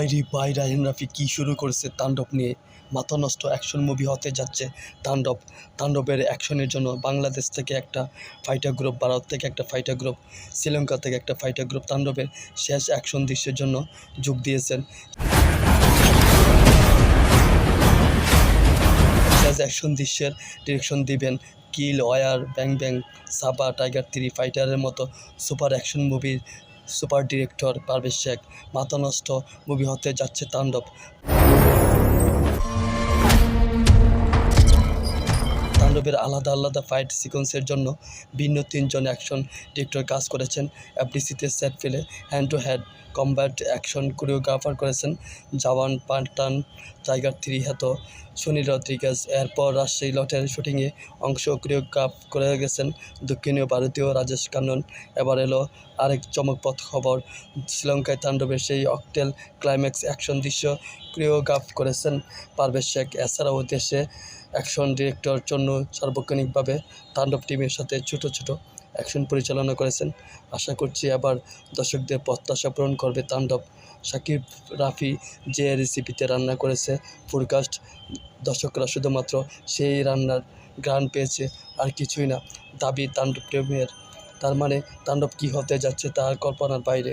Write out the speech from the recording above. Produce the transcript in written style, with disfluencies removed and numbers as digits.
ভাই রে ভাই, রায়হান রাফি কী শুরু করেছে তাণ্ডব নিয়ে। মাথা নষ্ট অ্যাকশন মুভি হতে যাচ্ছে তাণ্ডব। তাণ্ডবের অ্যাকশনের জন্য বাংলাদেশ থেকে একটা ফাইটার গ্রুপ, ভারত থেকে একটা ফাইটার গ্রুপ, শ্রীলঙ্কা থেকে একটা ফাইটার গ্রুপ তাণ্ডবের শেষ অ্যাকশন দৃশ্যের জন্য যোগ দিয়েছেন। শেষ অ্যাকশন দৃশ্যের ডিরেকশন দিবেন কিল, ওয়ার, ব্যাং ব্যাং, সাবা, টাইগার 3 ফাইটারের মতো সুপার অ্যাকশন মুভির সুপার ডিরেক্টর পারভেজ শেখ। মাথা নষ্ট মুভি হতে যাচ্ছে তাণ্ডব। তাণ্ডবের আলাদা আলাদা ফাইট সিকোয়েন্সের জন্য ভিন্ন 3জন অ্যাকশন ডিরেক্টর কাজ করেছেন। এফডিসিতে সেট ফেলে hand to hand combat action choreographer করেছেন জওয়ান, পাঠান, টাইগার 3 হ্যাত সনি রদ্রিগেজ। এরপর রাজশাহী লটের শুটিংয়ে অংশ কোরিওগ্রাফ করে গেছেন দক্ষিণীয় ভারতীয় রাজেশ কান্নন। এবার এলো আরেক চমকপ্রদ খবর, শ্রীলঙ্কায় তাণ্ডবের সেই অকটেল ক্লাইম্যাক্স অ্যাকশন দৃশ্য কোরিওগ্রাফ করেছেন পারভেজ শেখ। এছাড়াও দেশে অ্যাকশন ডিরেক্টর জন্য সার্বক্ষণিকভাবে তাণ্ডব টিমের সাথে ছোট ছোট অ্যাকশন পরিচালনা করেছেন। আশা করছি এবার দর্শকদের প্রত্যাশা পূরণ করবে তাণ্ডব। শাকিব রাফি যে রেসিপিতে রান্না করেছে ফুডকাস্ট, দর্শকরা শুধুমাত্র সেই রান্নার ঘ্রাণ পেয়েছে, আর কিছুই না। দাবি তাণ্ডব প্রেমের, তার মানে তাণ্ডব কী হতে যাচ্ছে তার কল্পনার বাইরে।